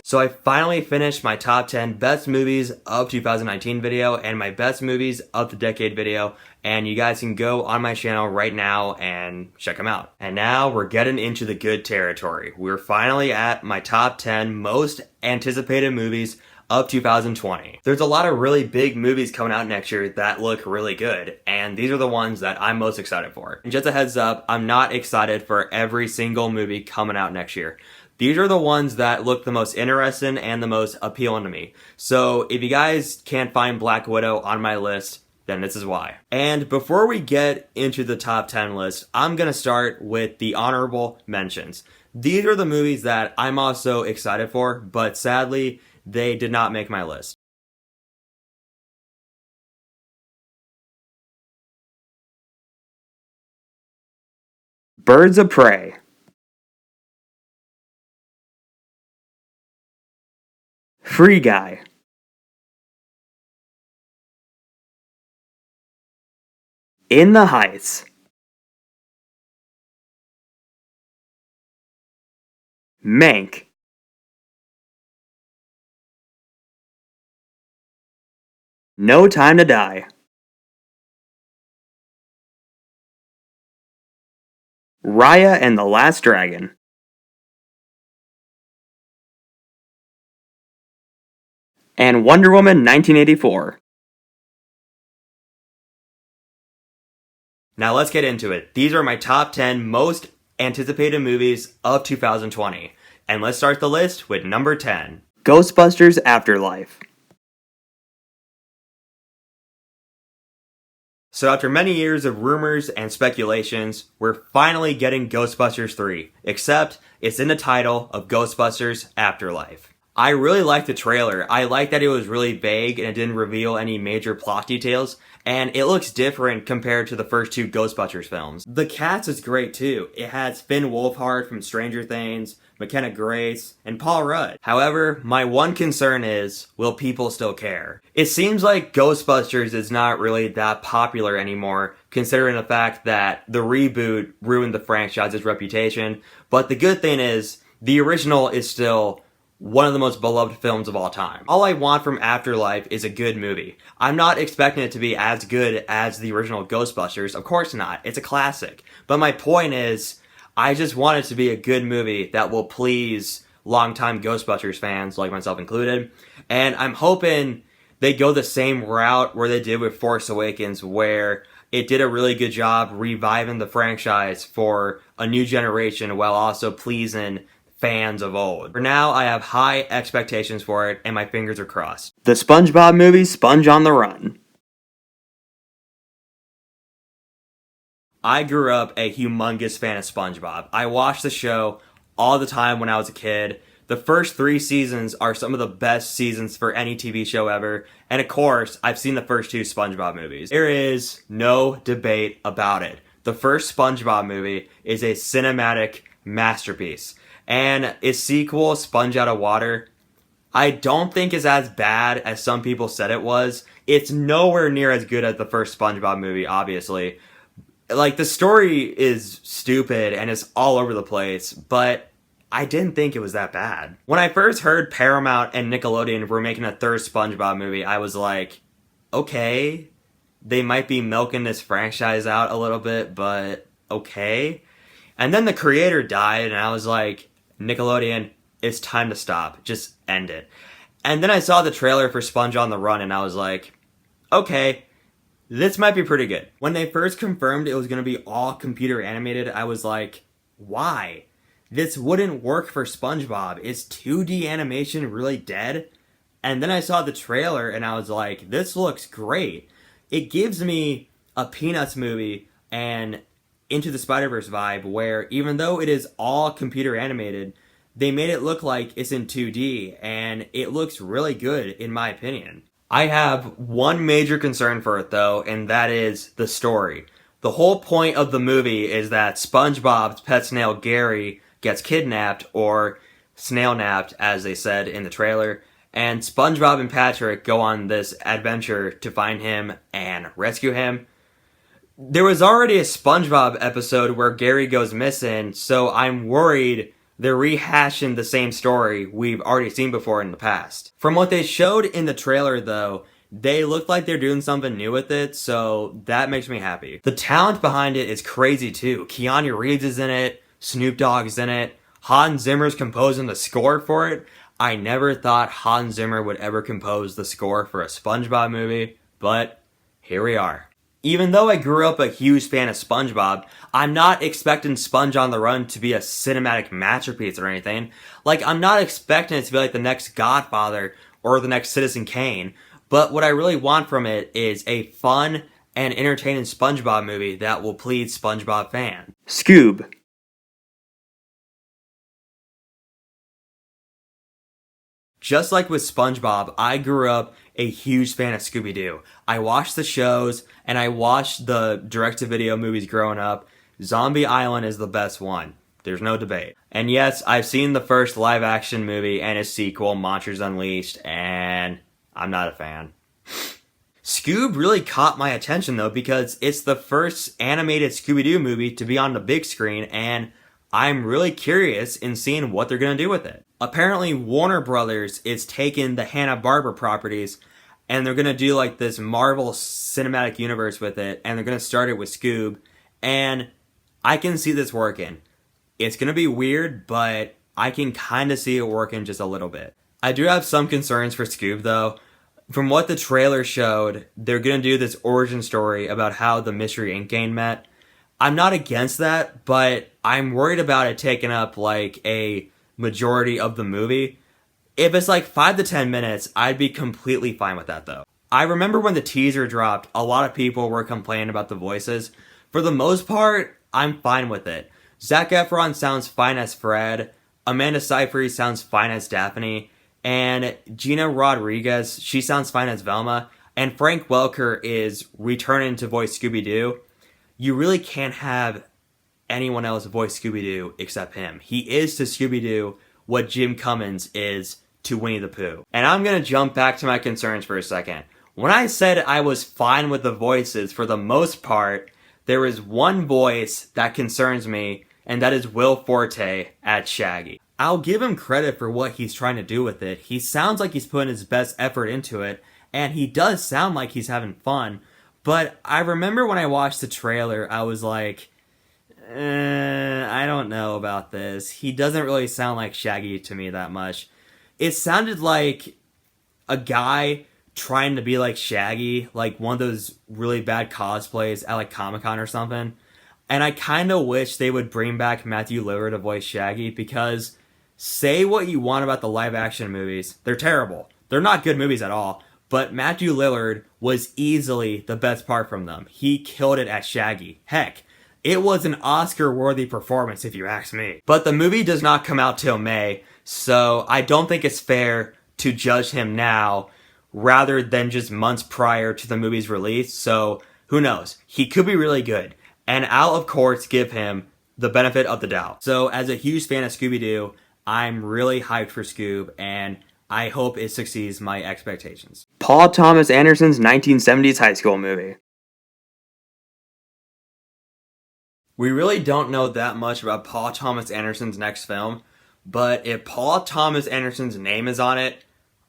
So I finally finished my top 10 best movies of 2019 video and my best movies of the decade video, and you guys can go on my channel right now and check them out. And now we're getting into the good territory. We're finally at my top 10 most anticipated movies of 2020. There's a lot of really big movies coming out next year that look really good, and these are the ones that I'm most excited for. And just a heads up, I'm not excited for every single movie coming out next year. These are the ones that look the most interesting and the most appealing to me. So if you guys can't find Black Widow on my list, then this is why. And before we get into the top 10 list, I'm gonna start with the honorable mentions. These are the movies that I'm also excited for, but sadly, they did not make my list. Birds of Prey. Free Guy. In the Heights. Mank. No Time to Die. Raya and the Last Dragon. And Wonder Woman 1984. Now let's get into it. These are my top 10 most anticipated movies of 2020. And let's start the list with number 10. Ghostbusters Afterlife. So after many years of rumors and speculations, we're finally getting Ghostbusters 3, except it's in the title of Ghostbusters Afterlife. I really liked the trailer. I liked that it was really vague and it didn't reveal any major plot details, and it looks different compared to the first two Ghostbusters films. The cast is great too. It has Finn Wolfhard from Stranger Things, McKenna Grace, and Paul Rudd. However, my one concern is, will people still care? It seems like Ghostbusters is not really that popular anymore, considering the fact that the reboot ruined the franchise's reputation, but the good thing is, the original is still one of the most beloved films of all time. All I want from Afterlife is a good movie. I'm not expecting it to be as good as the original Ghostbusters, of course not. It's a classic. But my point is, I just want it to be a good movie that will please longtime Ghostbusters fans, like myself included. And I'm hoping they go the same route where they did with Force Awakens, where it did a really good job reviving the franchise for a new generation while also pleasing fans of old. For now, I have high expectations for it, and my fingers are crossed. The SpongeBob movie, Sponge on the Run. I grew up a humongous fan of SpongeBob. I watched the show all the time when I was a kid. The first 3 seasons are some of the best seasons for any TV show ever. And of course, I've seen the first 2 SpongeBob movies. There is no debate about it. The first SpongeBob movie is a cinematic masterpiece. And its sequel, Sponge Out of Water, I don't think is as bad as some people said it was. It's nowhere near as good as the first SpongeBob movie, obviously. Like, the story is stupid and it's all over the place, but I didn't think it was that bad. When I first heard Paramount and Nickelodeon were making a third SpongeBob movie, I was like, okay, they might be milking this franchise out a little bit, but okay. And then the creator died, and I was like, Nickelodeon, it's time to stop. Just end it. And then I saw the trailer for Sponge on the Run, and I was like, okay, this might be pretty good. When they first confirmed it was going to be all computer animated, I was like, why? This wouldn't work for SpongeBob. Is 2D animation really dead? And then I saw the trailer, and I was like, this looks great. It gives me a Peanuts movie and Into the Spider-Verse vibe, where even though it is all computer animated, they made it look like it's in 2D, and it looks really good in my opinion. I have one major concern for it though, and that is the story. The whole point of the movie is that SpongeBob's pet snail Gary gets kidnapped, or snail-napped as they said in the trailer, and SpongeBob and Patrick go on this adventure to find him and rescue him. There was already a SpongeBob episode where Gary goes missing, so I'm worried they're rehashing the same story we've already seen before in the past. From what they showed in the trailer though, they look like they're doing something new with it, so that makes me happy. The talent behind it is crazy too. Keanu Reeves is in it, Snoop Dogg's in it, Hans Zimmer's composing the score for it. I never thought Hans Zimmer would ever compose the score for a SpongeBob movie, but here we are. Even though I grew up a huge fan of SpongeBob, I'm not expecting Sponge on the Run to be a cinematic masterpiece or anything. Like, I'm not expecting it to be like the next Godfather or the next Citizen Kane. But what I really want from it is a fun and entertaining SpongeBob movie that will please SpongeBob fans. Scoob. Just like with SpongeBob, I grew up a huge fan of Scooby-Doo. I watched the shows, and I watched the direct-to-video movies growing up. Zombie Island is the best one. There's no debate. And yes, I've seen the first live-action movie and its sequel, Monsters Unleashed, and I'm not a fan. Scoob really caught my attention, though, because it's the first animated Scooby-Doo movie to be on the big screen, and I'm really curious in seeing what they're going to do with it. Apparently, Warner Brothers is taking the Hanna-Barbera properties, and they're going to do like this Marvel Cinematic Universe with it, and they're going to start it with Scoob, and I can see this working. It's going to be weird, but I can kind of see it working just a little bit. I do have some concerns for Scoob, though. From what the trailer showed, they're going to do this origin story about how the Mystery Inc. gang met. I'm not against that, but I'm worried about it taking up like a majority of the movie. If it's like 5 to 10 minutes, I'd be completely fine with that though. I remember when the teaser dropped, a lot of people were complaining about the voices. For the most part, I'm fine with it. Zac Efron sounds fine as Fred, Amanda Seyfried sounds fine as Daphne, and Gina Rodriguez, she sounds fine as Velma, and Frank Welker is returning to voice Scooby-Doo. You really can't have anyone else voice Scooby-Doo except him. He is to Scooby-Doo what Jim Cummins is to Winnie the Pooh. And I'm going to jump back to my concerns for a second. When I said I was fine with the voices for the most part, there is one voice that concerns me, and that is Will Forte as Shaggy. I'll give him credit for what he's trying to do with it. He sounds like he's putting his best effort into it, and he does sound like he's having fun. But I remember when I watched the trailer, I was like, I don't know about this. He doesn't really sound like Shaggy to me that much. It sounded like a guy trying to be like Shaggy, like one of those really bad cosplays at like Comic-Con or something. And I kind of wish they would bring back Matthew Lillard to voice Shaggy, because say what you want about the live action movies, they're terrible. They're not good movies at all. But Matthew Lillard was easily the best part from them. He killed it as Shaggy. Heck, it was an Oscar-worthy performance if you ask me. But the movie does not come out till May, so I don't think it's fair to judge him now rather than just months prior to the movie's release. So who knows? He could be really good. And I'll, of course, give him the benefit of the doubt. So as a huge fan of Scooby-Doo, I'm really hyped for Scoob, and I hope it succeeds my expectations. Paul Thomas Anderson's 1970s high school movie. We really don't know that much about Paul Thomas Anderson's next film, but if Paul Thomas Anderson's name is on it,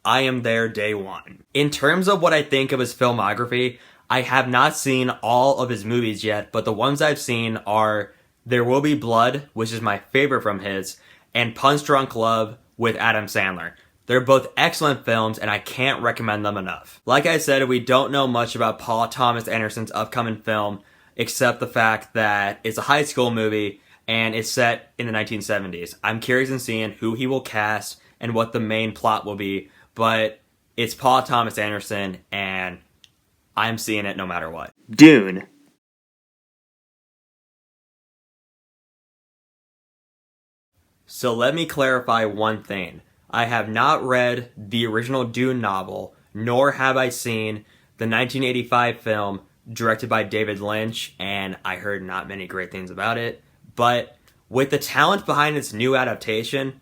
I am there day one. In terms of what I think of his filmography, I have not seen all of his movies yet, but the ones I've seen are There Will Be Blood, which is my favorite from his, and Punch Drunk Love with Adam Sandler. They're both excellent films, and I can't recommend them enough. Like I said, we don't know much about Paul Thomas Anderson's upcoming film, except the fact that it's a high school movie, and it's set in the 1970s. I'm curious in seeing who he will cast and what the main plot will be, but it's Paul Thomas Anderson, and I'm seeing it no matter what. Dune. So let me clarify one thing. I have not read the original Dune novel, nor have I seen the 1985 film directed by David Lynch, and I heard not many great things about it. But with the talent behind its new adaptation,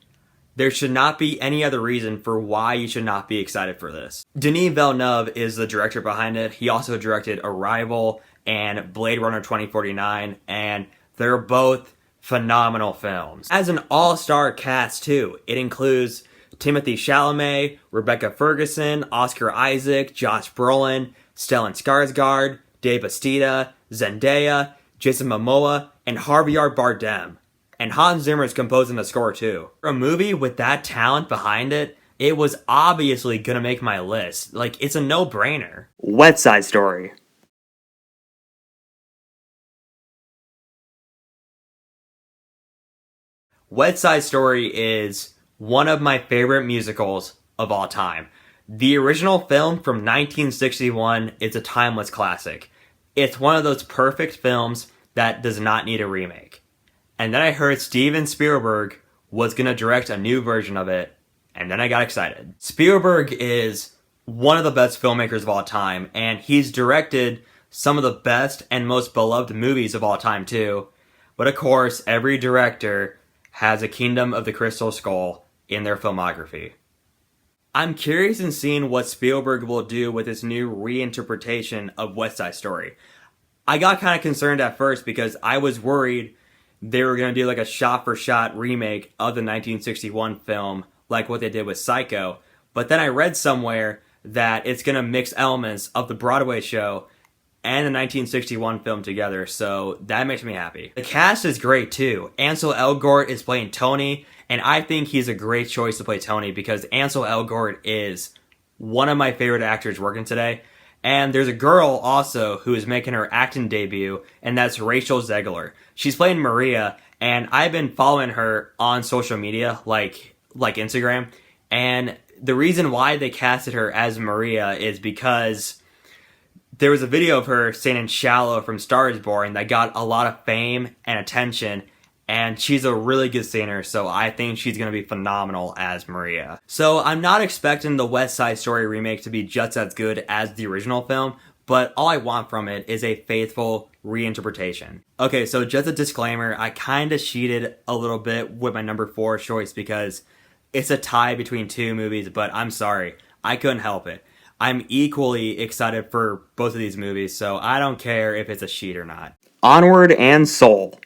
there should not be any other reason for why you should not be excited for this. Denis Villeneuve is the director behind it. He also directed Arrival and Blade Runner 2049, and they're both phenomenal films. As an all-star cast too, it includes Timothée Chalamet, Rebecca Ferguson, Oscar Isaac, Josh Brolin, Stellan Skarsgård, Dave Bautista, Zendaya, Jason Momoa, and Javier Bardem. And Hans Zimmer is composing the score too. For a movie with that talent behind it, it was obviously gonna make my list. Like, it's a no-brainer. West Side Story. West Side Story is one of my favorite musicals of all time. The original film from 1961 is a timeless classic. It's one of those perfect films that does not need a remake. And then I heard Steven Spielberg was going to direct a new version of it, and then I got excited. Spielberg is one of the best filmmakers of all time, and he's directed some of the best and most beloved movies of all time too. But of course, every director has a Kingdom of the Crystal Skull in their filmography. I'm curious in seeing what Spielberg will do with his new reinterpretation of West Side Story. I got kind of concerned at first because I was worried they were going to do like a shot-for-shot remake of the 1961 film, like what they did with Psycho. But then I read somewhere that it's going to mix elements of the Broadway show and the 1961 film together, so that makes me happy. The cast is great too. Ansel Elgort is playing Tony, and I think he's a great choice to play Tony because Ansel Elgort is one of my favorite actors working today. And there's a girl also who is making her acting debut, and that's Rachel Zegler. She's playing Maria, and I've been following her on social media, like Instagram. And the reason why they casted her as Maria is because there was a video of her singing Shallow from Star is Born that got a lot of fame and attention. And she's a really good singer, so I think she's going to be phenomenal as Maria. So I'm not expecting the West Side Story remake to be just as good as the original film, but all I want from it is a faithful reinterpretation. Okay, so just a disclaimer, I kind of cheated a little bit with my number 4 choice because it's a tie between two movies, but I'm sorry, I couldn't help it. I'm equally excited for both of these movies, so I don't care if it's a cheat or not. Onward and Soul.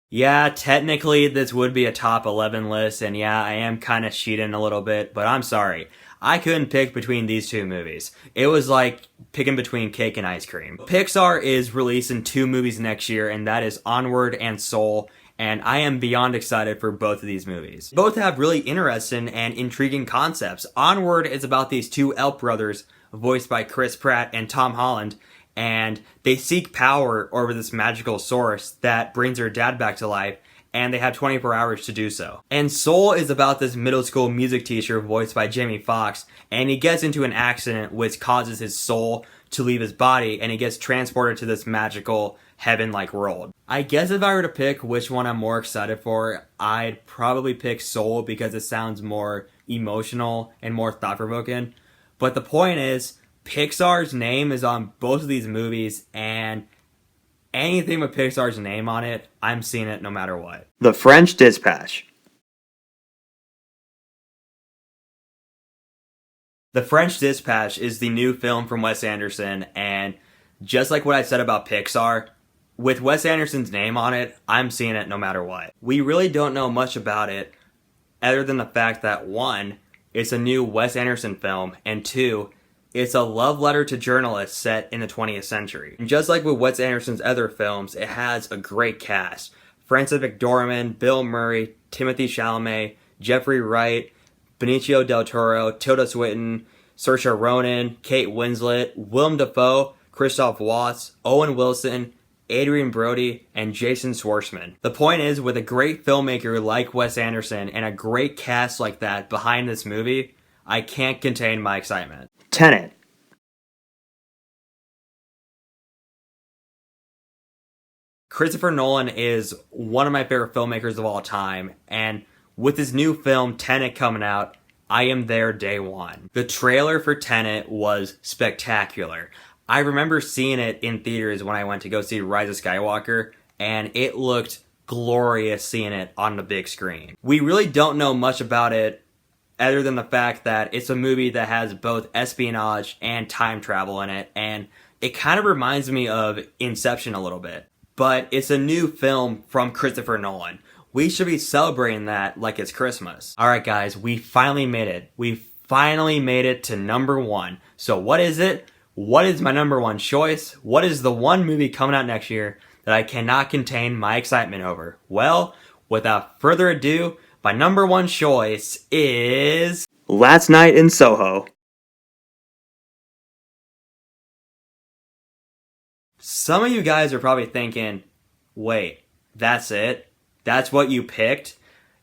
Yeah, technically this would be a top 11 list, and yeah, I am kind of cheating a little bit, but I'm sorry. I couldn't pick between these two movies. It was like picking between cake and ice cream. Pixar is releasing 2 movies next year, and that is Onward and Soul, and I am beyond excited for both of these movies. Both have really interesting and intriguing concepts. Onward is about these 2 elf brothers, voiced by Chris Pratt and Tom Holland, and they seek power over this magical source that brings their dad back to life, and they have 24 hours to do so. And Soul is about this middle school music teacher voiced by Jamie Foxx, and he gets into an accident which causes his soul to leave his body, and he gets transported to this magical heaven-like world. I guess if I were to pick which one I'm more excited for, I'd probably pick Soul because it sounds more emotional and more thought-provoking. But the point is, Pixar's name is on both of these movies, and anything with Pixar's name on it, I'm seeing it no matter what. The French Dispatch. The French Dispatch is the new film from Wes Anderson, and just like what I said about Pixar, with Wes Anderson's name on it, I'm seeing it no matter what. We really don't know much about it, other than the fact that 1, it's a new Wes Anderson film, and 2, it's a love letter to journalists set in the 20th century. And just like with Wes Anderson's other films, it has a great cast. Frances McDormand, Bill Murray, Timothée Chalamet, Jeffrey Wright, Benicio del Toro, Tilda Swinton, Saoirse Ronan, Kate Winslet, Willem Dafoe, Christoph Waltz, Owen Wilson, Adrian Brody, and Jason Schwartzman. The point is, with a great filmmaker like Wes Anderson and a great cast like that behind this movie, I can't contain my excitement. Tennant. Christopher Nolan is one of my favorite filmmakers of all time, and with his new film, Tennant, coming out, I am there day one. The trailer for Tennant was spectacular. I remember seeing it in theaters when I went to go see Rise of Skywalker, and it looked glorious seeing it on the big screen. We really don't know much about it other than the fact that it's a movie that has both espionage and time travel in it, and it kind of reminds me of Inception a little bit. But it's a new film from Christopher Nolan. We should be celebrating that like it's Christmas. Alright guys, we finally made it. We finally made it to number 1. So what is it? What is my number 1 choice? What is the one movie coming out next year that I cannot contain my excitement over? Well, without further ado, my number 1 choice is Last Night in Soho. Some of you guys are probably thinking, wait, that's it? That's what you picked?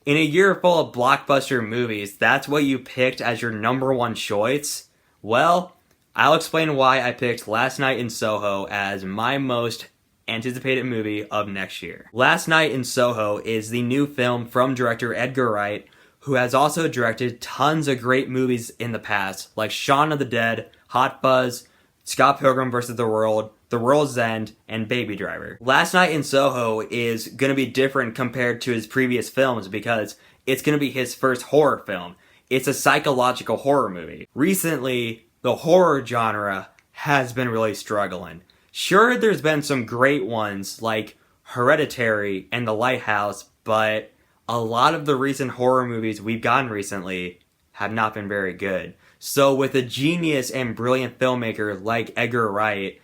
In a year full of blockbuster movies, that's what you picked as your number 1 choice? Well, I'll explain why I picked Last Night in Soho as my most anticipated movie of next year. Last Night in Soho is the new film from director Edgar Wright, who has also directed tons of great movies in the past, like Shaun of the Dead, Hot Fuzz, Scott Pilgrim vs. the World, The World's End, and Baby Driver. Last Night in Soho is going to be different compared to his previous films because it's going to be his first horror film. It's a psychological horror movie. Recently, the horror genre has been really struggling. Sure, there's been some great ones like Hereditary and The Lighthouse, but a lot of the recent horror movies we've gotten recently have not been very good. So with a genius and brilliant filmmaker like Edgar Wright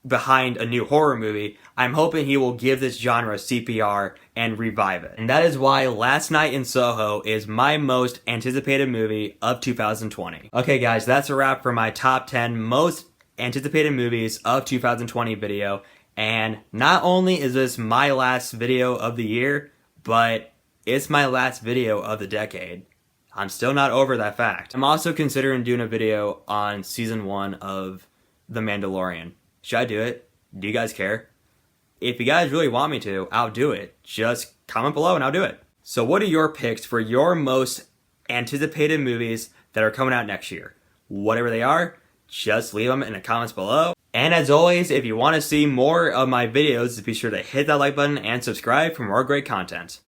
behind a new horror movie, I'm hoping he will give this genre CPR and revive it. And that is why Last Night in Soho is my most anticipated movie of 2020. Okay guys, that's a wrap for my top 10 most anticipated movies of 2020 video. And not only is this my last video of the year, but it's my last video of the decade. I'm still not over that fact. I'm also considering doing a video on season 1 of The Mandalorian. Should I do it? Do you guys care? If you guys really want me to, I'll do it. Just comment below and I'll do it. So what are your picks for your most anticipated movies that are coming out next year? Whatever they are, just leave them in the comments below. And as always, if you want to see more of my videos, be sure to hit that like button and subscribe for more great content.